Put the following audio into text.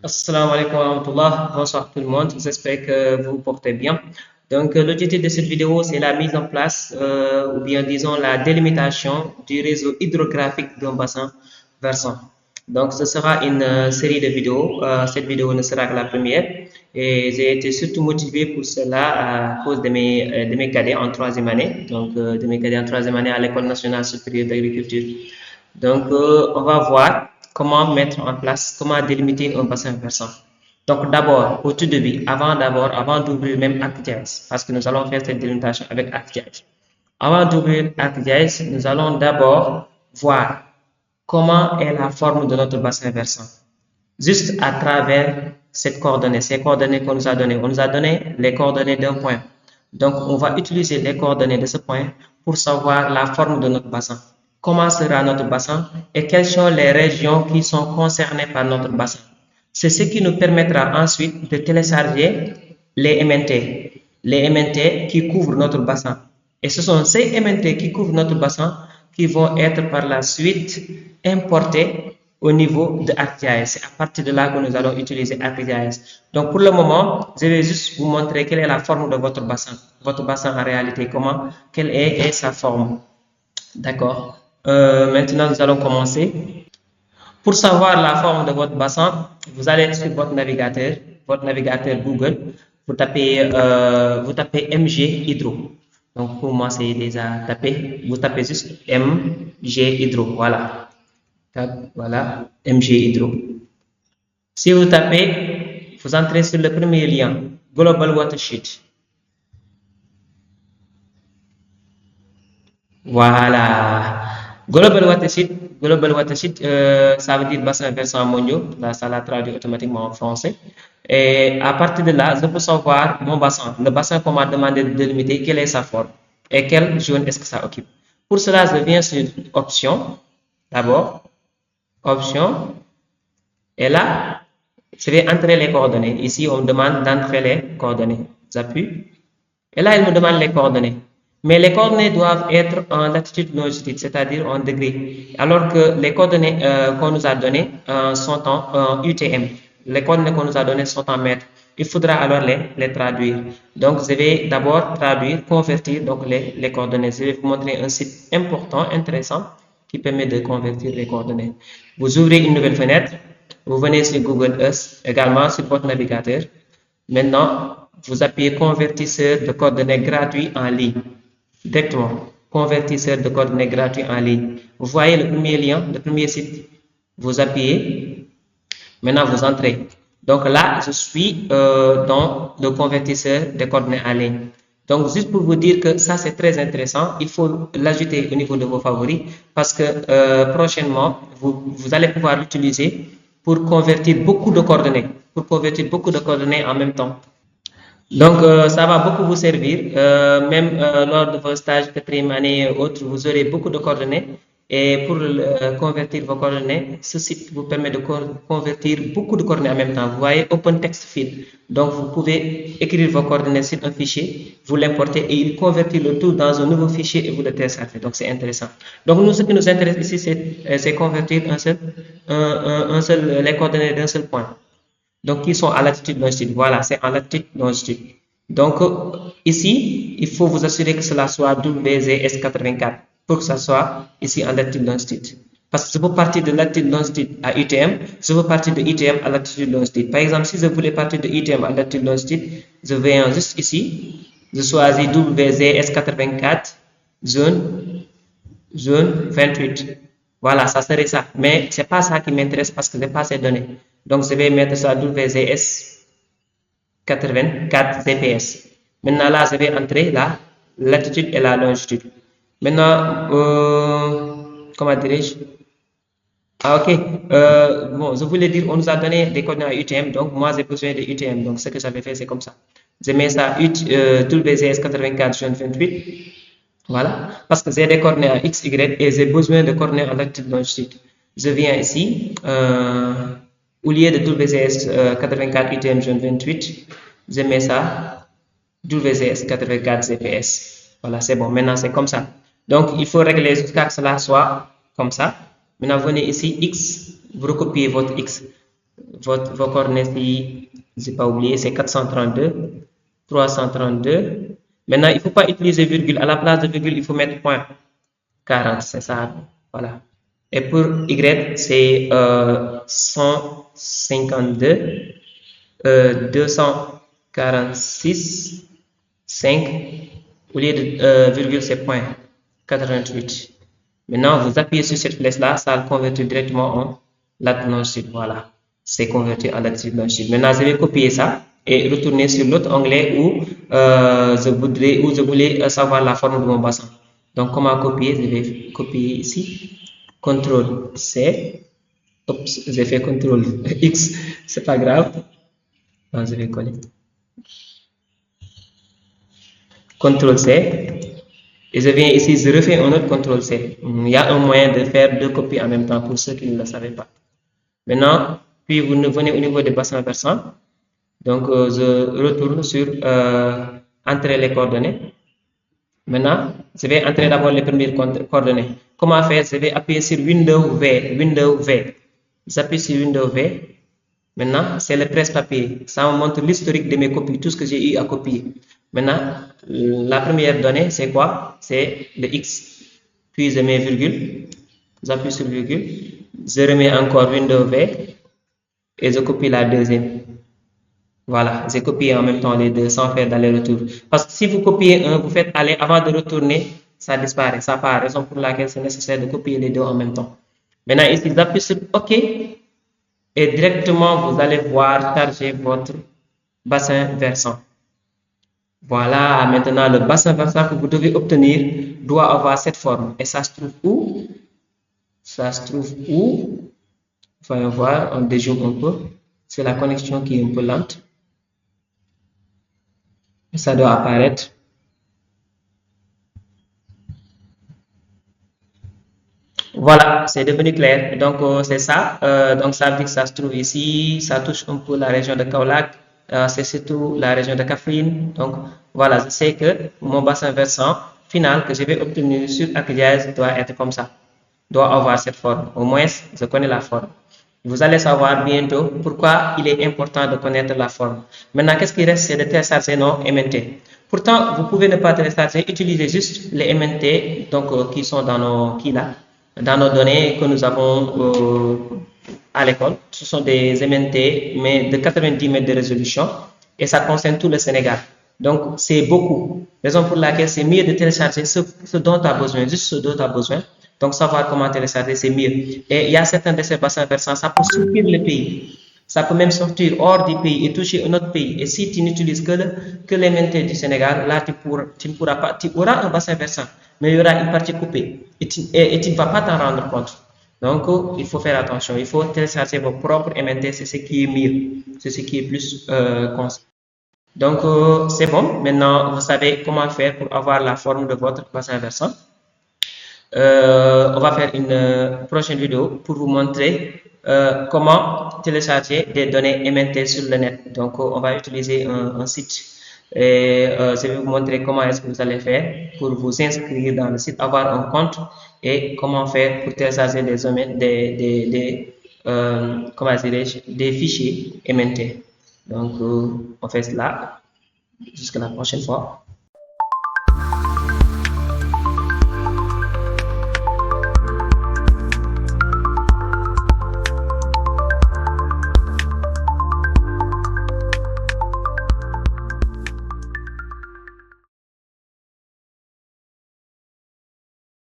Assalamu alaikum wa rahmatullah. Bonsoir tout le monde. J'espère que vous vous portez bien. Donc, l'objectif de cette vidéo, c'est la mise en place, ou bien disons la délimitation du réseau hydrographique d'un bassin versant. Donc, ce sera une série de vidéos. Cette vidéo ne sera que la première. Et j'ai été surtout motivé pour cela à cause de mes cadets en troisième année. Donc, de mes cadets en troisième année à l'École nationale supérieure d'agriculture. Donc, on va voir comment mettre en place, comment délimiter un bassin versant. Donc, d'abord, au tout début, avant d'ouvrir même ArcGIS, parce que nous allons faire cette délimitation avec ArcGIS. Avant d'ouvrir ArcGIS, nous allons d'abord voir comment est la forme de notre bassin versant. Juste à travers ces coordonnées qu'on nous a données. On nous a donné les coordonnées d'un point. Donc, on va utiliser les coordonnées de ce point pour savoir la forme de notre bassin. Comment sera notre bassin et quelles sont les régions qui sont concernées par notre bassin. C'est ce qui nous permettra ensuite de télécharger les MNT qui couvrent notre bassin. Et ce sont ces MNT qui couvrent notre bassin qui vont être par la suite importés au niveau de ArcGIS. C'est à partir de là que nous allons utiliser ArcGIS. Donc pour le moment, je vais juste vous montrer quelle est la forme de votre bassin. Votre bassin en réalité, quelle est sa forme. D'accord. Maintenant, nous allons commencer. Pour savoir la forme de votre bassin, vous allez sur votre navigateur Google, vous tapez MG Hydro. Donc pour moi, c'est déjà tapé. Vous tapez juste MG Hydro. Voilà. Voilà, MG Hydro. Si vous tapez, vous entrez sur le premier lien, Global Watershed. Voilà. Global Watershed, ça veut dire bassin versant mondiaux. Là, ça l'a traduit automatiquement en français. Et à partir de là, je peux savoir mon bassin, le bassin qu'on m'a demandé de délimiter, quelle est sa forme et quelle zone est-ce que ça occupe. Pour cela, je viens sur Options, d'abord, Options, et là, je vais entrer les coordonnées. Ici, on me demande d'entrer les coordonnées. J'appuie, et là, il me demande les coordonnées. Mais les coordonnées doivent être en latitude longitude, c'est-à-dire en degrés, alors que les coordonnées qu'on nous a données sont en UTM. Les coordonnées qu'on nous a données sont en mètres. Il faudra alors les traduire. Donc, je vais d'abord traduire, convertir donc les coordonnées. Je vais vous montrer un site important, intéressant, qui permet de convertir les coordonnées. Vous ouvrez une nouvelle fenêtre, vous venez sur Google Earth, également sur votre navigateur. Maintenant, vous appuyez convertisseur de coordonnées gratuits en ligne. Directement, convertisseur de coordonnées gratuits en ligne. Vous voyez le premier lien, le premier site. Vous appuyez. Maintenant, vous entrez. Donc là, je suis dans le convertisseur de coordonnées en ligne. Donc, juste pour vous dire que ça, c'est très intéressant. Il faut l'ajouter au niveau de vos favoris parce que prochainement, vous allez pouvoir l'utiliser pour convertir beaucoup de coordonnées. En même temps. Donc, ça va beaucoup vous servir. Même lors de vos stages quatrième année et autres, vous aurez beaucoup de coordonnées. Et pour convertir vos coordonnées, ce site vous permet de convertir beaucoup de coordonnées en même temps. Vous voyez Open Text Field. Donc, vous pouvez écrire vos coordonnées sur un fichier, vous l'importez et il convertit le tout dans un nouveau fichier et vous le téléchargez. Donc, c'est intéressant. Donc, nous, ce qui nous intéresse ici, c'est convertir les coordonnées d'un seul point. Donc, qui sont à latitude longitude. Voilà, c'est en latitude longitude. Donc, ici, il faut vous assurer que cela soit WZS84 pour que ça soit ici en latitude longitude. Parce que je peux partir de latitude longitude à UTM, je peux partir de UTM à latitude longitude. Par exemple, si je voulais partir de UTM à latitude longitude, je viens juste ici, je choisis WZS84, zone 28. Voilà, ça serait ça. Mais c'est pas ça qui m'intéresse parce que je n'ai pas ces données. Donc, je vais mettre ça WZS 84 GPS. Maintenant, là, je vais entrer la latitude et la longitude. Maintenant, comment dirais-je? Ah, ok. Bon, je voulais dire, on nous a donné des coordonnées à UTM. Donc, moi, j'ai besoin de UTM. Donc, ce que j'avais fait, c'est comme ça. Je mets ça WZS 84 28. Voilà, parce que j'ai des coordonnées en X, Y et j'ai besoin de coordonnées en latitude longitude. Je viens ici, au lieu de WZS 84 UTM 28, je mets ça WZS 84 GPS. Voilà, c'est bon. Maintenant, c'est comme ça. Donc, il faut régler jusqu'à ce que cela soit comme ça. Maintenant, venez ici, X, vous recopiez votre X. vos coordonnées ici, je n'ai pas oublié, c'est 432, 332. Maintenant, il ne faut pas utiliser virgule. À la place de virgule, il faut mettre point 40, c'est ça. Voilà. Et pour Y, c'est 152, 246, 5. Au lieu de virgule, c'est point 88. Maintenant, vous appuyez sur cette flèche-là, ça le convertit directement en latitude longitude. Voilà, c'est converti en latitude longitude. Maintenant, je vais copier ça et retourner sur l'autre onglet où je voulais savoir la forme de mon bassin. Donc, comment copier? Je vais copier ici. CTRL C. Oups, j'ai fait CTRL X. C'est pas grave. Donc, je vais coller. CTRL C. Et je viens ici, je refais un autre CTRL C. Il y a un moyen de faire deux copies en même temps pour ceux qui ne le savaient pas. Maintenant, puis vous venez au niveau des bassins versants. Donc, je retourne sur entrer les coordonnées. Maintenant, je vais entrer d'abord les premières coordonnées. Comment faire? Je vais appuyer sur Windows V. Windows V. J'appuie sur Windows V. Maintenant, c'est le presse-papier. Ça me montre l'historique de mes copies, tout ce que j'ai eu à copier. Maintenant, la première donnée, c'est quoi? C'est le X. Puis je mets virgule. J'appuie sur virgule. Je remets encore Windows V. Et je copie la deuxième. Voilà, j'ai copié en même temps les deux sans faire d'aller-retour. Parce que si vous copiez un, vous faites aller avant de retourner, ça disparaît. Ça part. Raison pour laquelle c'est nécessaire de copier les deux en même temps. Maintenant, ici, vous appuyez sur OK et directement, vous allez voir charger votre bassin versant. Voilà, maintenant, le bassin versant que vous devez obtenir doit avoir cette forme. Et ça se trouve où? Ça se trouve où? Voyons voir, on déjoue un peu. C'est la connexion qui est un peu lente. Ça doit apparaître. Voilà, c'est devenu clair. Donc, c'est ça. Donc, ça veut dire que ça se trouve ici. Ça touche un peu la région de Kaolack. C'est surtout la région de Kaffrine. Donc, voilà, je sais que mon bassin versant final que je vais obtenir sur Arc-Diaz doit être comme ça. Doit avoir cette forme. Au moins, je connais la forme. Vous allez savoir bientôt pourquoi il est important de connaître la forme. Maintenant, qu'est-ce qui reste? C'est de télécharger nos MNT. Pourtant, vous pouvez ne pas télécharger, utiliser juste les MNT donc, qui sont dans nos données que nous avons à l'école. Ce sont des MNT, mais de 90 mètres de résolution et ça concerne tout le Sénégal. Donc, c'est beaucoup. Raison pour laquelle c'est mieux de télécharger ce dont tu as besoin, juste ce dont tu as besoin. Donc, savoir comment télécharger, c'est mieux. Et il y a certains de ces bassins versants, ça peut sortir le pays. Ça peut même sortir hors du pays et toucher un autre pays. Et si tu n'utilises que les MNT du Sénégal, là, tu ne pourras pas, tu auras un bassin versant, mais il y aura une partie coupée. Et tu ne vas pas t'en rendre compte. Donc, il faut faire attention. Il faut télécharger vos propres MNT, c'est ce qui est mieux. C'est ce qui est plus conseillé. Donc, c'est bon. Maintenant, vous savez comment faire pour avoir la forme de votre bassin versant. On va faire une prochaine vidéo pour vous montrer comment télécharger des données MNT sur le net. Donc, on va utiliser un site et je vais vous montrer comment est-ce que vous allez faire pour vous inscrire dans le site, avoir un compte et comment faire pour télécharger des fichiers MNT. Donc, on fait cela jusqu'à la prochaine fois.